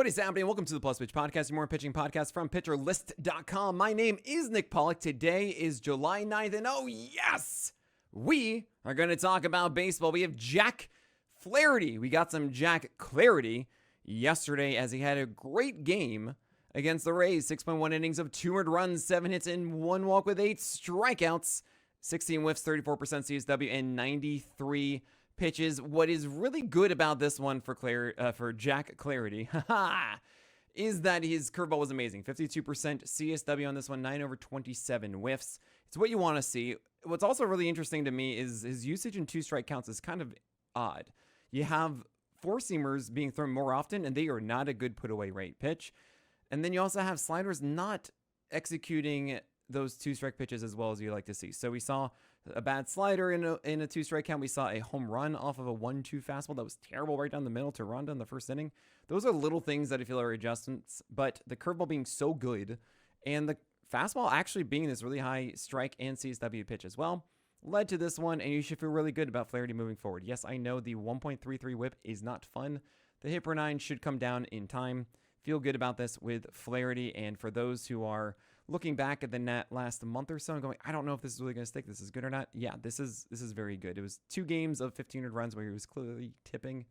What is happening? Welcome to the Plus Pitch Podcast, your more pitching podcast from PitcherList.com. My name is Nick Pollack. Today is July 9th, and oh yes, we are going to talk about baseball. We have Jack Flaherty. We got some Jack Clarity yesterday as he had a great game against the Rays. 6.1 innings of 2 earned runs, 7 hits, and 1 walk with 8 strikeouts, 16 whiffs, 34% CSW, and 93 pitches. What is really good about this one for Jack Clarity is that his curveball was amazing. 52% CSW on this one, 9 over 27 whiffs. It's what you want to see. What's also really interesting to me is his usage in 2-strike counts is kind of odd. You have 4-seamers being thrown more often, and they are not a good put-away rate pitch. And then you also have sliders not executing those 2-strike pitches as well as you like to see. So we saw a bad slider in a 2-strike count. We saw a home run off of a 1-2 fastball that was terrible right down the middle to Ronda in the first inning. Those are little things that I feel are adjustments, but the curveball being so good and the fastball actually being this really high strike and CSW pitch as well led to this one, and you should feel really good about Flaherty moving forward. Yes, I know the 1.33 whip is not fun. The hit per 9 should come down in time. Feel good about this with Flaherty, and for those who are looking back at the last month or so and going, I don't know if this is really going to stick. This is good or not. Yeah, this is very good. It was 2 games of 1,500 runs where he was clearly tipping.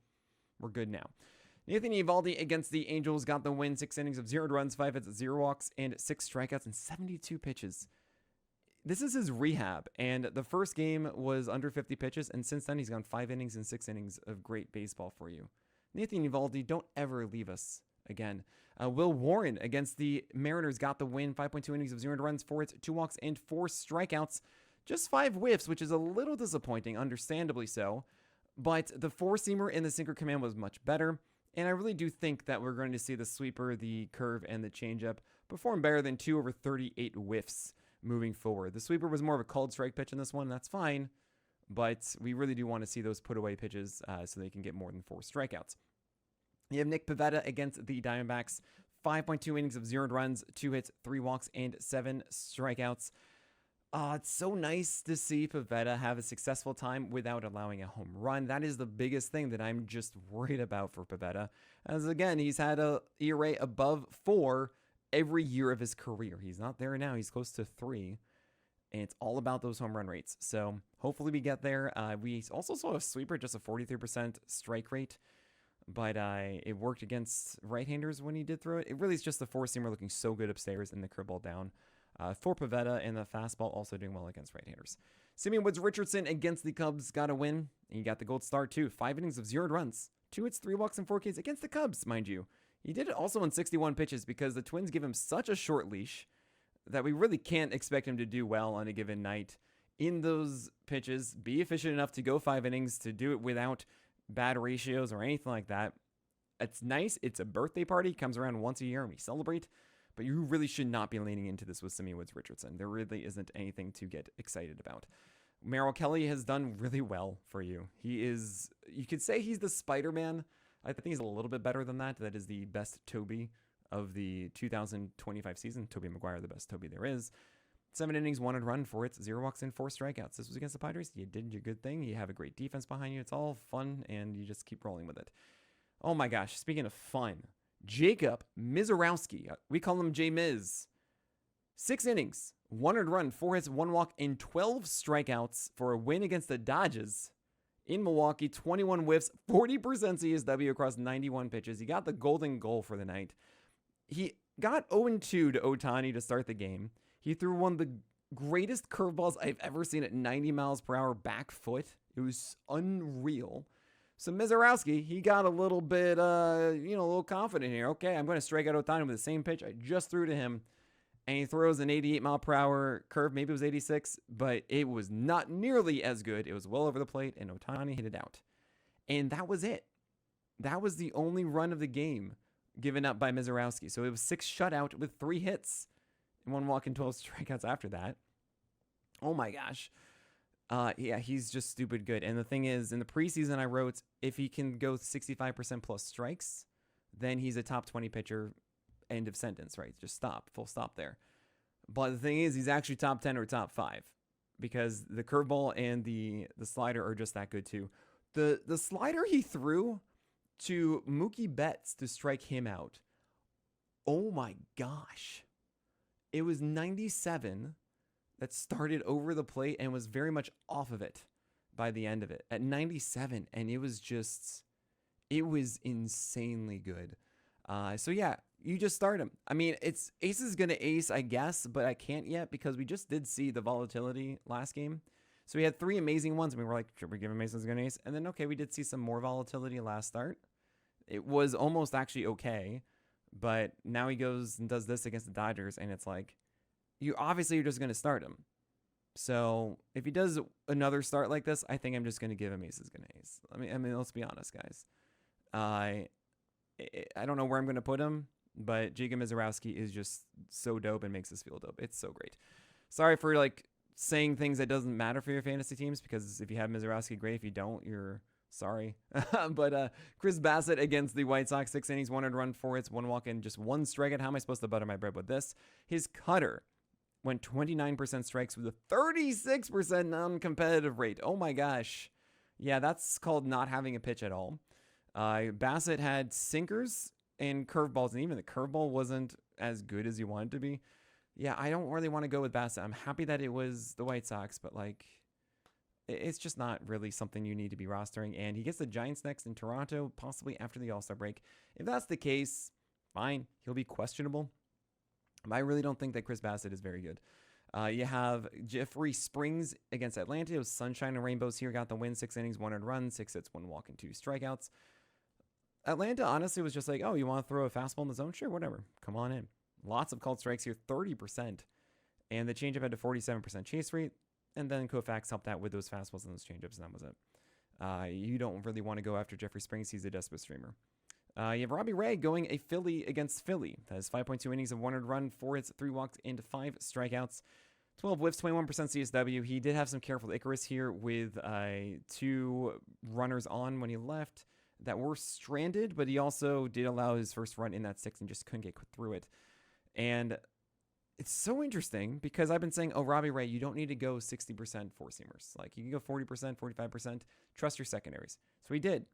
We're good now. Nathan Evaldi against the Angels got the win. 6 innings of 0 runs, 5 hits, 0 walks, and 6 strikeouts and 72 pitches. This is his rehab, and the first game was under 50 pitches, and since then he's gone 5 innings and 6 innings of great baseball for you. Nathan Evaldi, don't ever leave us again. Will Warren against the Mariners got the win. 5.2 innings of 0 runs, 4 hits, 2 walks, and 4 strikeouts. Just 5 whiffs, which is a little disappointing, understandably so. But the 4-seamer and the sinker command was much better. And I really do think that we're going to see the sweeper, the curve, and the changeup perform better than 2 over 38 whiffs moving forward. The sweeper was more of a called strike pitch in this one. That's fine. But we really do want to see those put-away pitches so they can get more than 4 strikeouts. You have Nick Paveta against the Diamondbacks. 5.2 innings of 0 runs, 2 hits, 3 walks, and 7 strikeouts. It's so nice to see Paveta have a successful time without allowing a home run. That is the biggest thing that I'm just worried about for Paveta. As again, he's had a ERA above 4 every year of his career. He's not there now. He's close to 3. And it's all about those home run rates. So hopefully we get there. We also saw a sweeper, just a 43% strike rate. But it worked against right-handers when he did throw it. It really is just the 4-seamer looking so good upstairs and the curveball down. For Paveta, and the fastball also doing well against right-handers. Woods Richardson against the Cubs got a win. And he got the gold star too. 5 innings of 0 runs, 2 hits, 3 walks, and 4 Ks against the Cubs, mind you. He did it also in 61 pitches because the Twins give him such a short leash that we really can't expect him to do well on a given night in those pitches. Be efficient enough to go 5 innings, to do it without bad ratios or anything like that. It's nice. It's a birthday party. Comes around once a year and we celebrate. But you really should not be leaning into this with Woods Richardson. There really isn't anything to get excited about. Merrill Kelly has done really well for you. He is, you could say he's the Spider-Man. I think he's a little bit better than that. That is the best Toby of the 2025 season. Tobey Maguire, the best Toby there is. 7 innings, 1 earned run, 4 hits, 0 walks, and 4 strikeouts. This was against the Padres. You did your good thing. You have a great defense behind you. It's all fun, and you just keep rolling with it. Oh my gosh, speaking of fun, Jacob Mizorowski. We call him J-Miz. 6 innings, 1 earned run, 4 hits, 1 walk, and 12 strikeouts for a win against the Dodgers in Milwaukee. 21 whiffs, 40% CSW across 91 pitches. He got the golden goal for the night. He got 0-2 to Ohtani to start the game. He threw one of the greatest curveballs I've ever seen at 90 miles per hour back foot. It was unreal. So Mizorowski, he got a little bit, a little confident here. Okay, I'm going to strike out Ohtani with the same pitch I just threw to him. And he throws an 88 mile per hour curve. Maybe it was 86, but it was not nearly as good. It was well over the plate, and Ohtani hit it out. And that was it. That was the only run of the game given up by Mizorowski. So it was 6 shutout with 3 hits. 1 walk and 12 strikeouts after that. Oh my gosh. Yeah, he's just stupid good. And the thing is, in the preseason, I wrote, if he can go 65% plus strikes, then he's a top 20 pitcher. End of sentence, right? Just stop. Full stop there. But the thing is, he's actually top 10 or top 5 because the curveball and the slider are just that good too. The slider he threw to Mookie Betts to strike him out. Oh my gosh. It was 97 that started over the plate and was very much off of it by the end of it at 97. And it was insanely good. So yeah, you just start him. I mean, ace is going to ace, I guess, but I can't yet because we just did see the volatility last game. So we had 3 amazing ones and we were like, should we give him ace as an ace? And then, okay, we did see some more volatility last start. It was almost actually okay, but now he goes and does this against the Dodgers and it's like, you're just going to start him. So if he does another start like this, I think I'm just going to give him ace as an ace. I mean, let's be honest, guys. I don't know where I'm going to put him, but Jacob Mizorowski is just so dope and makes us feel dope. It's so great. Sorry for like saying things that doesn't matter for your fantasy teams, because if you have Mizorowski, great. If you don't, you're sorry. But Chris Bassett against the White Sox, 6 innings, 1 earned run, 4 hits, 1 walk, and just 1 strikeout. How am I supposed to butter my bread with this? His cutter went 29% strikes with a 36% non-competitive rate. Oh my gosh. Yeah, that's called not having a pitch at all. Bassett had sinkers and curveballs, and even the curveball wasn't as good as you wanted to be. Yeah, I don't really want to go with Bassett. I'm happy that it was the White Sox, but like, it's just not really something you need to be rostering. And he gets the Giants next in Toronto, possibly after the All-Star break. If that's the case, fine. He'll be questionable. I really don't think that Chris Bassett is very good. You have Jeffrey Springs against Atlanta. It was sunshine and rainbows here. Got the win, 6 innings, 1 earned run, 6 hits, 1 walk, and 2 strikeouts. Atlanta honestly was just like, oh, you want to throw a fastball in the zone? Sure, whatever. Come on in. Lots of called strikes here, 30%. And the changeup had a 47% chase rate. And then Koufax helped out with those fastballs and those changeups, and that was it. You don't really want to go after Jeffrey Springs. He's a desperate streamer. You have Robbie Ray going a Philly against Philly. That is 5.2 innings of 1 earned run, 4 hits, 3 walks, and 5 strikeouts. 12 whiffs, 21% CSW. He did have some careful Icarus here with 2 runners on when he left that were stranded, but he also did allow his first run in that 6th and just couldn't get through it. And it's so interesting because I've been saying, oh, Robbie Ray, you don't need to go 60% four-seamers. Like, you can go 40%, 45%. Trust your secondaries. So he did.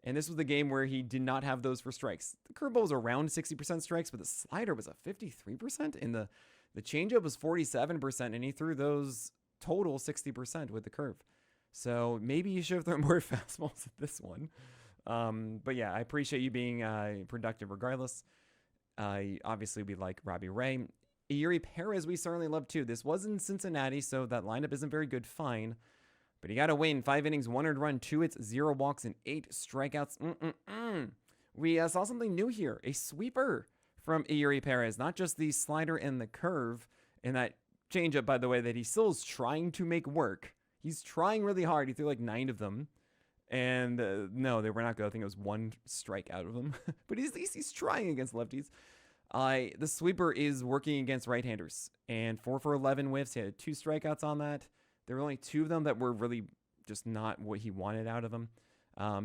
And this was the game where he did not have those for strikes. The curveball was around 60% strikes, but the slider was a 53%, and the changeup was 47%, and he threw those total 60% with the curve. So maybe you should have thrown more fastballs at this one. But yeah, I appreciate you being productive regardless. Obviously, we like Robbie Ray. Woods Perez, we certainly love too. This was in Cincinnati, so that lineup isn't very good. Fine. But he got a win. 5 innings, 1 earned run, 2 hits, 0 walks, and 8 strikeouts. We saw something new here. A sweeper from Woods Perez. Not just the slider and the curve. And that changeup, by the way, that he still is trying to make work. He's trying really hard. He threw like 9 of them. And no, they were not good. I think it was 1 strike out of them. But at least he's trying against lefties. The sweeper is working against right-handers. And 4 for 11 whiffs. He had 2 strikeouts on that. There were only 2 of them that were really just not what he wanted out of them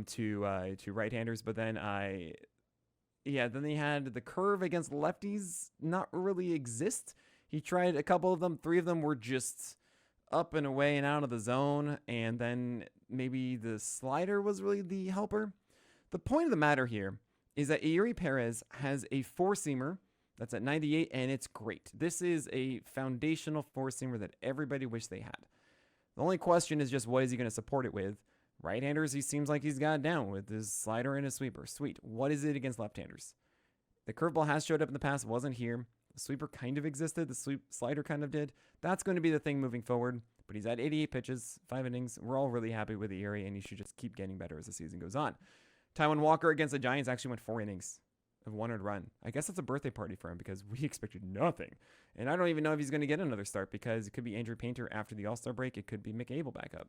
to right-handers. But then then they had the curve against lefties not really exist. He tried a couple of them. 3 of them were just up and away and out of the zone. And then maybe the slider was really the helper. The point of the matter here is that Woods Perez has a 4-seamer that's at 98, and it's great. This is a foundational 4-seamer that everybody wished they had. The only question is just what is he going to support it with? Right-handers, he seems like he's got it down with his slider and his sweeper. Sweet. What is it against left-handers? The curveball has showed up in the past, wasn't here. The sweeper kind of existed. The slider kind of did. That's going to be the thing moving forward. But he's at 88 pitches, 5 innings. We're all really happy with Woods, and he should just keep getting better as the season goes on. Taijuan Walker against the Giants actually went 4 innings of 1 earned run. I guess that's a birthday party for him because we expected nothing. And I don't even know if he's going to get another start because it could be Andrew Painter after the All-Star break. It could be Mick Abel back up.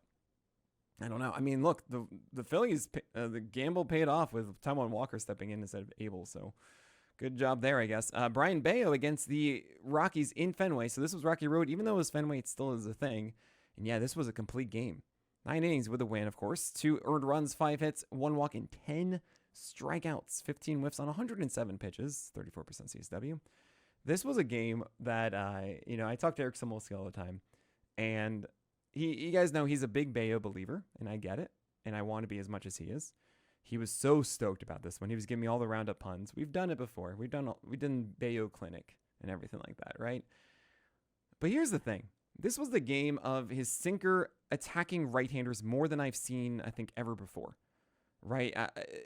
I don't know. I mean, look, the Phillies, the gamble paid off with Taijuan Walker stepping in instead of Abel. So good job there, I guess. Brian Bayo against the Rockies in Fenway. So this was Rocky Road. Even though it was Fenway, it still is a thing. And yeah, this was a complete game. 9 innings with a win, of course. 2 earned runs, 5 hits, 1 walk, and 10 strikeouts. 15 whiffs on 107 pitches, 34% CSW. This was a game that, I talk to Eric Samolsky all the time. And you guys know he's a big Bayo believer, and I get it. And I want to be as much as he is. He was so stoked about this one. He was giving me all the roundup puns. We've done it before. We done Bayo Clinic and everything like that, right? But here's the thing. This was the game of his sinker attacking right-handers more than I've seen, I think, ever before, right?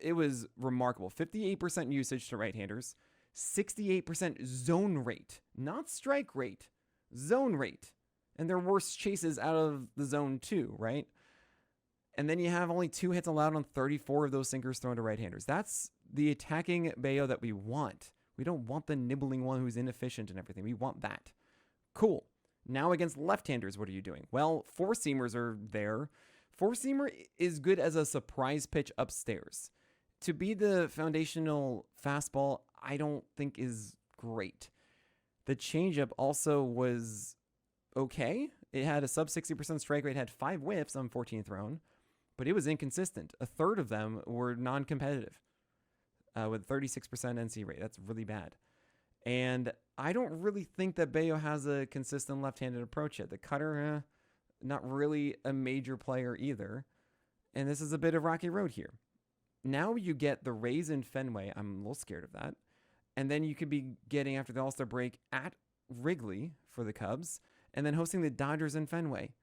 It was remarkable. 58% usage to right-handers, 68% zone rate, not strike rate, zone rate. And their worst chases out of the zone too, right? And then you have only 2 hits allowed on 34 of those sinkers thrown to right-handers. That's the attacking Bayo that we want. We don't want the nibbling one who's inefficient and everything. We want that. Cool. Now against left-handers, what are you doing? Well, four-seamers are there. Four-seamer is good as a surprise pitch upstairs. To be the foundational fastball, I don't think is great. The changeup also was okay. It had a sub 60% strike rate, had 5 whiffs on 14 thrown, but it was inconsistent. A third of them were non-competitive with 36% NC rate. That's really bad. And I don't really think that Bayo has a consistent left-handed approach yet. The cutter, not really a major player either. And this is a bit of rocky road here. Now you get the Rays in Fenway. I'm a little scared of that. And then you could be getting, after the All-Star break, at Wrigley for the Cubs, and then hosting the Dodgers in Fenway.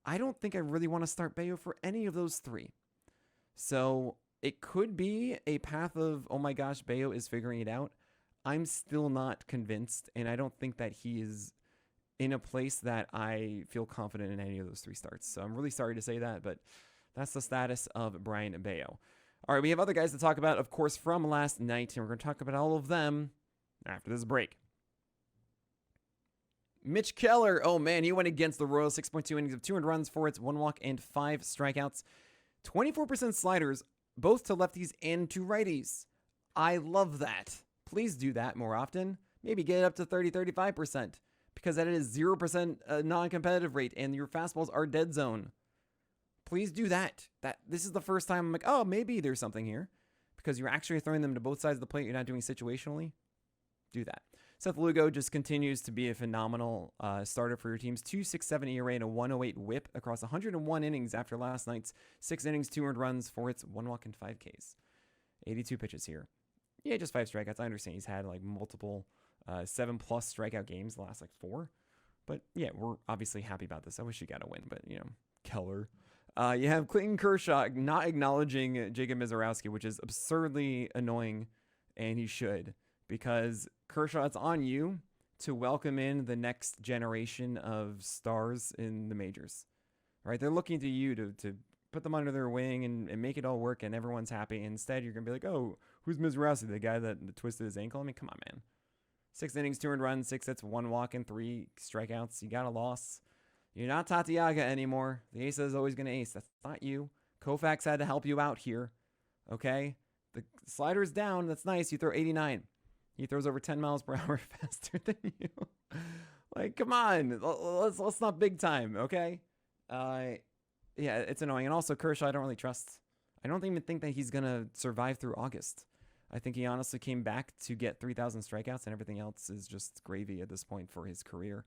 I don't think I really want to start Bayo for any of those 3. So it could be a path of, oh my gosh, Bayo is figuring it out. I'm still not convinced, and I don't think that he is in a place that I feel confident in any of those 3 starts. So I'm really sorry to say that, but that's the status of Brayan Bello. All right, we have other guys to talk about, of course, from last night, and we're going to talk about all of them after this break. Mitch Keller, oh man, he went against the Royals, 6.2 innings of 200 runs, 4 hits, 1 walk, and 5 strikeouts. 24% sliders, both to lefties and to righties. I love that. Please do that more often. Maybe get it up to 30-35%, because that is 0% non-competitive rate, and your fastballs are dead zone. Please do that. This is the first time I'm like, oh, maybe there's something here, because you're actually throwing them to both sides of the plate. You're not doing situationally. Do that. Seth Lugo just continues to be a phenomenal starter for your teams. 2.67 ERA and a 108 WHIP across 101 innings after last night's 6 innings, 2 earned runs, 4 hits, 1 walk, and 5 Ks. 82 pitches here. Yeah, just 5 strikeouts. I understand he's had like multiple 7+ strikeout games the last 4. But yeah, we're obviously happy about this. I wish he got a win, but Keller. You have Clayton Kershaw not acknowledging Jacob Mizorowski, which is absurdly annoying, and he should. Because Kershaw, it's on you to welcome in the next generation of stars in the majors, right? They're looking to you to put them under their wing and make it all work, and everyone's happy. Instead, you're going to be like, oh, who's Mizorowski, the guy that twisted his ankle? I mean, come on, man. 6 innings, 2 earned runs, 6 hits, 1 walk, and 3 strikeouts. You got a loss. You're not Tatiaga anymore. The ace is always going to ace. That's not you. Koufax had to help you out here, okay? The slider's down. That's nice. You throw 89. He throws over 10 miles per hour faster than you. Like, come on. Let's not big time, okay? Yeah, it's annoying. And also, Kershaw, I don't really trust. I don't even think that he's going to survive through August. I think he honestly came back to get 3,000 strikeouts, and everything else is just gravy at this point for his career.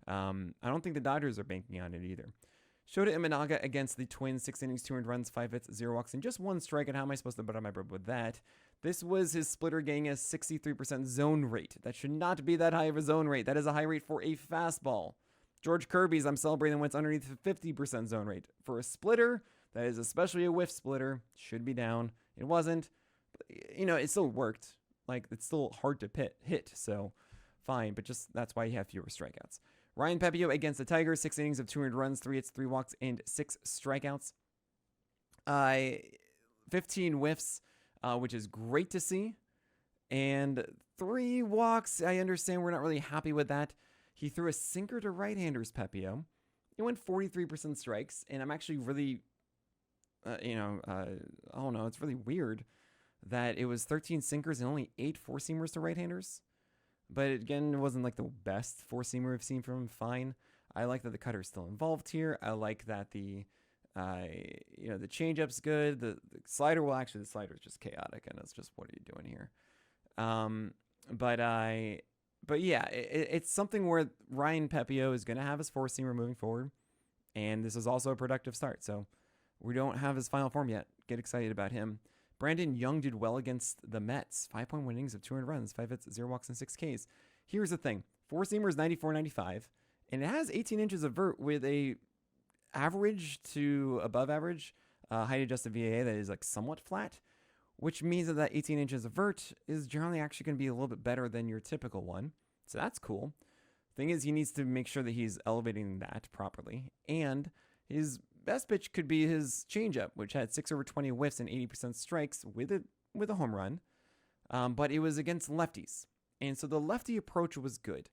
I don't think the Dodgers are banking on it either. Shota Imanaga against the Twins, 6 innings, 2 earned runs, 5 hits, 0 walks, and just 1 strikeout. How am I supposed to butter my bread with that? This was his splitter getting a 63% zone rate. That should not be that high of a zone rate. That is a high rate for a fastball. George Kirby's, I'm celebrating when it's underneath the 50% zone rate. For a splitter, that is especially a whiff splitter, should be down. It wasn't. But, it still worked. Like, it's still hard to hit, so fine. But just that's why you have fewer strikeouts. Ryan Pepio against the Tigers, 6 innings of 200 runs, 3 hits, 3 walks, and 6 strikeouts. 15 whiffs, which is great to see. And 3 walks, I understand we're not really happy with that. He threw a sinker to right-handers, Pepio. He went 43% strikes, and I'm actually really, I don't know, it's really weird that it was 13 sinkers and only 8 four-seamers to right-handers. But again, it wasn't like the best four-seamer we've seen from him. Fine. I like that the cutter's still involved here. I like that the changeup's good. The slider, well, actually, the slider is just chaotic, and it's just, what are you doing here? But yeah, it's something where Ryan Pepio is going to have his four-seamer moving forward, and this is also a productive start. So we don't have his final form yet. Get excited about him. Brandon Young did well against the Mets. 5-point innings of 200 runs, 5 hits, 0 walks, and 6 Ks. Here's the thing. Four-seamer is 94-95, and it has 18 inches of vert with a average to above average height-adjusted VAA that is like somewhat flat, which means that 18 inches of vert is generally actually going to be a little bit better than your typical one. So that's cool. Thing is, he needs to make sure that he's elevating that properly, and his best pitch could be his changeup, which had 6/20 whiffs and 80% strikes with a home run, but it was against lefties, and so the lefty approach was good.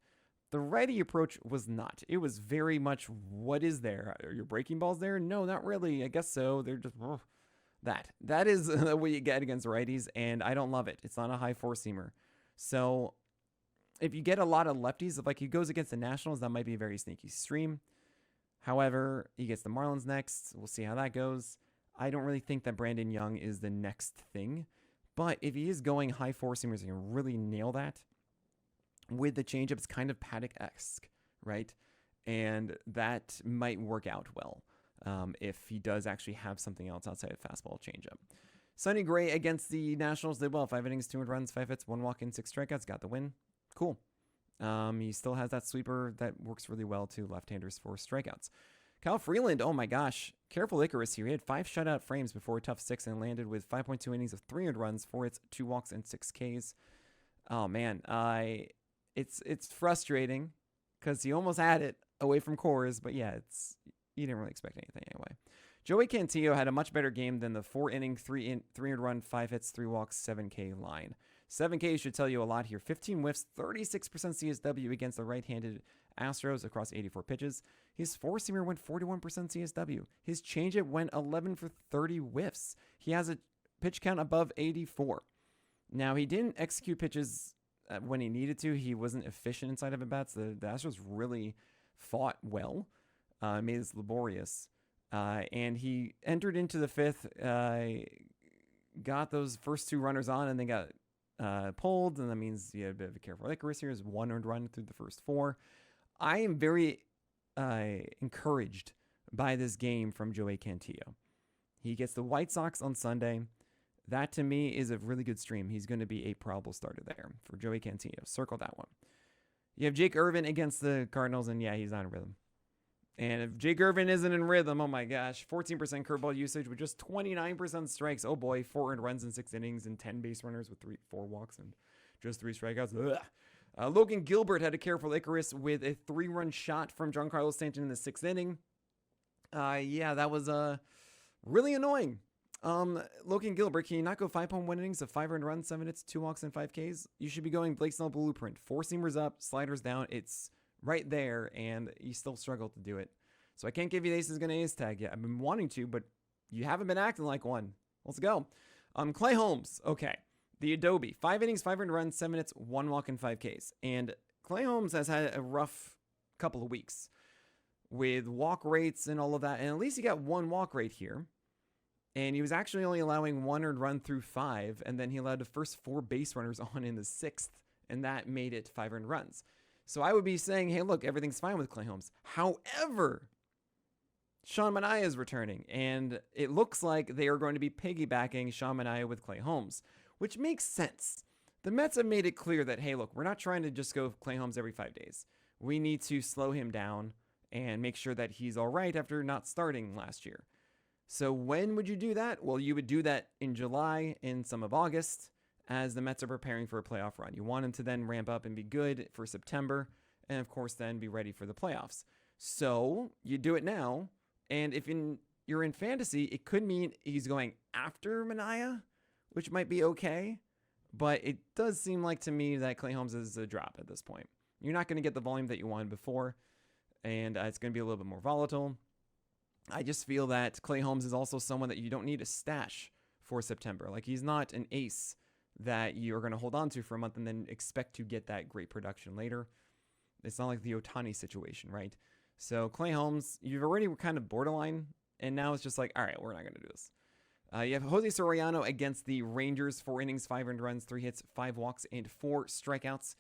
The righty approach was not. It was very much, what is there? Are your breaking balls there? No, not really. I guess so. They're just that. That is what you get against righties, and I don't love it. It's not a high four-seamer. So if you get a lot of lefties, if like he goes against the Nationals, that might be a very sneaky stream. However, he gets the Marlins next. We'll see how that goes. I don't really think that Brandon Young is the next thing, but if he is going high four-seamers and can really nail that, with the changeup, it's kind of Paddock-esque, right? And that might work out well if he does actually have something else outside of fastball changeup. Sonny Gray against the Nationals did well. 5 innings, 200 runs, 5 hits, 1 walk, and 6 strikeouts. Got the win. Cool. He still has that sweeper that works really well to left-handers for strikeouts. Kyle Freeland, oh my gosh. Careful Icarus here. He had 5 shutout frames before a tough 6 and landed with 5.2 innings of 300 runs, 4 hits, 2 walks, and 6 Ks. Oh man, it's frustrating because he almost had it away from Coors, but yeah, you didn't really expect anything anyway. Joey Cantillo had a much better game than the 4-inning, 300 run, 5 hits, 3 walks, 7K line. 7K should tell you a lot here. 15 whiffs, 36% CSW against the right-handed Astros across 84 pitches. His four-seamer went 41% CSW. His changeup went 11 for 30 whiffs. He has a pitch count above 84. Now, he didn't execute pitches when he needed to. He wasn't efficient inside of at-bats. The Astros really fought well, made this laborious. And he entered into the 5th, got those first 2 runners on, and then got pulled, and that means he had a bit of a careful Icarus here. Is 1 earned run through the first 4. I am very encouraged by this game from Joey Cantillo. He gets the White Sox on Sunday. That, to me, is a really good stream. He's going to be a probable starter there for Joey Cantillo. Circle that one. You have Jake Irvin against the Cardinals, and yeah, he's not in rhythm. And if Jake Irvin isn't in rhythm, oh my gosh, 14% curveball usage with just 29% strikes. Oh boy, 4 earned runs in 6 innings and 10 base runners with 4 walks and just 3 strikeouts. Logan Gilbert had a careful Icarus with a 3-run shot from Giancarlo Stanton in the 6th inning. Yeah, that was really annoying. Logan Gilbert, can you not go 5.1 innings of 5 earned runs, 7 hits, 2 walks, and 5 Ks? You should be going Blake Snell blueprint. 4 seamers up, sliders down. It's right there, and you still struggle to do it. So I can't give you the aces gonna ace tag yet. I've been wanting to, but you haven't been acting like one. Let's go. Clay Holmes. Okay. The Adobe. 5 innings, 5 earned runs, 7 hits, 1 walk, and 5 Ks. And Clay Holmes has had a rough couple of weeks with walk rates and all of that. And at least he got 1 walk rate here. And he was actually only allowing 1 earned run through 5. And then he allowed the first 4 base runners on in the 6th. And that made it 5 earned runs. So I would be saying, hey, look, everything's fine with Clay Holmes. However, Sean Manaea is returning. And it looks like they are going to be piggybacking Sean Manaea with Clay Holmes, which makes sense. The Mets have made it clear that, hey, look, we're not trying to just go Clay Holmes every 5 days. We need to slow him down and make sure that he's all right after not starting last year. So when would you do that? Well, you would do that in July and some of August as the Mets are preparing for a playoff run. You want him to then ramp up and be good for September and, of course, then be ready for the playoffs. So you do it now, and if you're in fantasy, it could mean he's going after Manaea, which might be okay, but it does seem like to me that Clay Holmes is a drop at this point. You're not going to get the volume that you wanted before, and it's going to be a little bit more volatile. I just feel that Clay Holmes is also someone that you don't need a stash for September. Like, he's not an ace that you're going to hold on to for a month and then expect to get that great production later. It's not like the Ohtani situation, right? So Clay Holmes, you've already kind of borderline, and now it's just like, all right, we're not going to do this. You have Jose Soriano against the Rangers, 4 innings, 5 earned runs, 3 hits, 5 walks, and 4 strikeouts.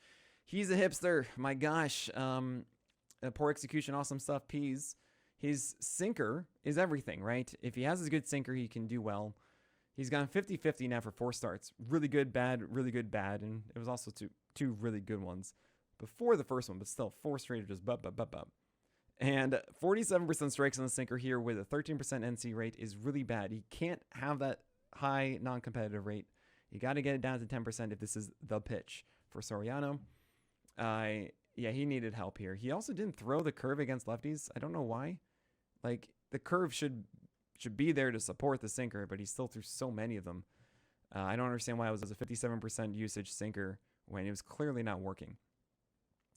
He's a hipster. My gosh. Poor execution, awesome stuff. Peas. His sinker is everything, right? If he has a good sinker, he can do well. He's gone 50-50 now for 4 starts. Really good, bad, really good, bad. And it was also two really good ones before the first one, but still 4 straight of just bub. And 47% strikes on the sinker here with a 13% NC rate is really bad. He can't have that high non-competitive rate. You got to get it down to 10% if this is the pitch for Soriano. Yeah, he needed help here. He also didn't throw the curve against lefties. I don't know why. Like, the curve should be there to support the sinker, but he still threw so many of them. I don't understand why it was a 57% usage sinker when it was clearly not working.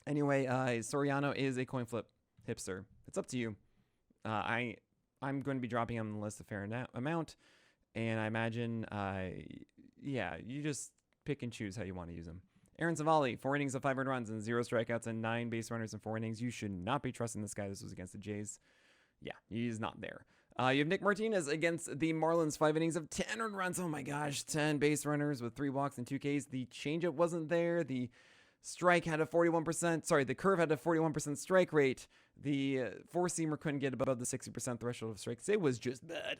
Anyway, Soriano is a coin flip hipster. It's up to you. I'm going to be dropping him on the list a fair amount, and I imagine, yeah, you just pick and choose how you want to use him. Aaron Evaldi, 4 innings of 5 earned runs and 0 strikeouts and 9 base runners in 4 innings. You should not be trusting this guy. This was against the Jays. Yeah, he's not there. You have Nick Martinez against the Marlins, 5 innings of 10 earned runs. Oh my gosh, 10 base runners with 3 walks and 2 Ks. The changeup wasn't there. The strike had a 41%. Sorry, the curve had a 41% strike rate. The 4-seamer couldn't get above the 60% threshold of strikes. It was just bad.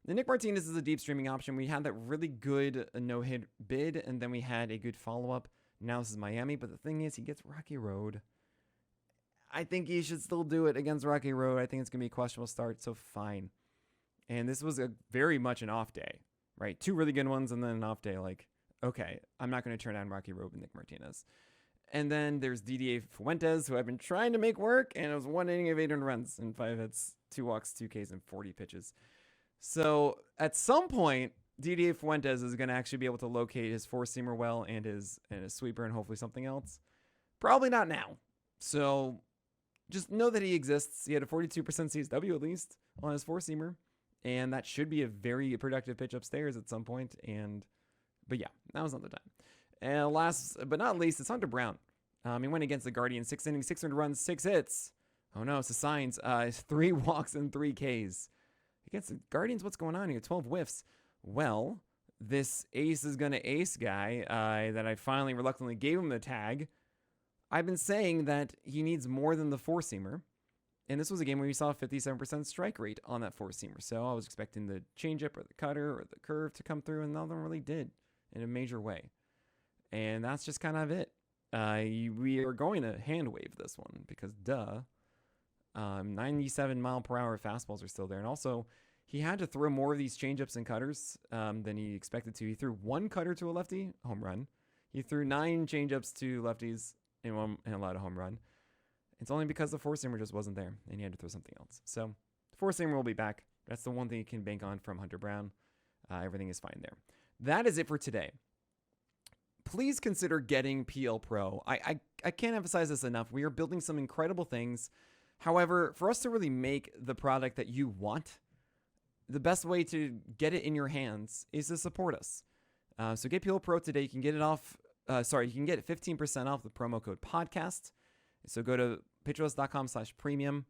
The Nick Martinez is a deep streaming option. We had that really good no-hit bid, and then we had a good follow-up. Now this is Miami, but the thing is, he gets Rocky Road. I think he should still do it against Rocky Road. I think it's going to be a questionable start, so fine. And this was very much an off day, right? 2 really good ones and then an off day. Like, okay, I'm not going to turn down Rocky Road with Nick Martinez. And then there's DDA Fuentes, who I've been trying to make work, and it was 1 inning of 8 earned runs and 5 hits, 2 walks, 2 Ks, and 40 pitches. So at some point, DDA Fuentes is going to actually be able to locate his 4-seamer well and his sweeper and hopefully something else. Probably not now. So just know that he exists. He had a 42% CSW at least on his 4-seamer, and that should be a very productive pitch upstairs at some point. But yeah, that was not the time. And last but not least, it's Hunter Brown. He went against the Guardians, 6 innings, 600 runs, 6 hits. Oh no, it's the signs. 3 walks and 3 Ks. Against the Guardians, what's going on here? 12 whiffs. Well, this ace is going to ace guy that I finally reluctantly gave him the tag. I've been saying that he needs more than the 4-seamer. And this was a game where we saw a 57% strike rate on that 4-seamer. So I was expecting the changeup or the cutter or the curve to come through, and none of them really did in a major way. And that's just kind of it. We are going to hand wave this one because 97 mile per hour fastballs are still there. And also, he had to throw more of these changeups and cutters than he expected to. He threw 1 cutter to a lefty, home run. He threw 9 changeups to lefties and allowed a home run. It's only because the 4-seamer just wasn't there, and he had to throw something else. So, the 4-seamer will be back. That's the one thing you can bank on from Hunter Brown. Everything is fine there. That is it for today. Please consider getting PL Pro. I can't emphasize this enough. We are building some incredible things. However, for us to really make the product that you want, the best way to get it in your hands is to support us. So get PL Pro today. You can get it off. You can get 15% off with promo code podcast. So go to pitcherlist.com/premium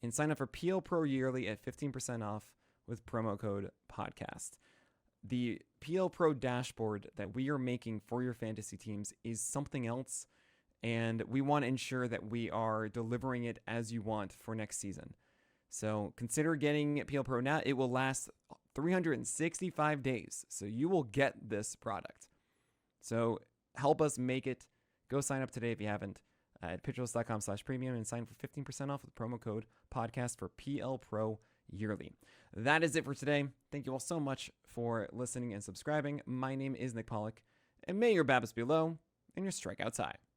and sign up for PL Pro yearly at 15% off with promo code podcast. The PL Pro dashboard that we are making for your fantasy teams is something else, and we want to ensure that we are delivering it as you want for next season. So consider getting PL Pro now. It will last 365 days, so you will get this product. So help us make it. Go sign up today if you haven't at pitcherlist.com/premium and sign for 15% off with promo code podcast for PL Pro yearly. That is it for today. Thank you all so much for listening and subscribing. My name is Nick Pollack, and may your BABIPs be low and your strikeouts high.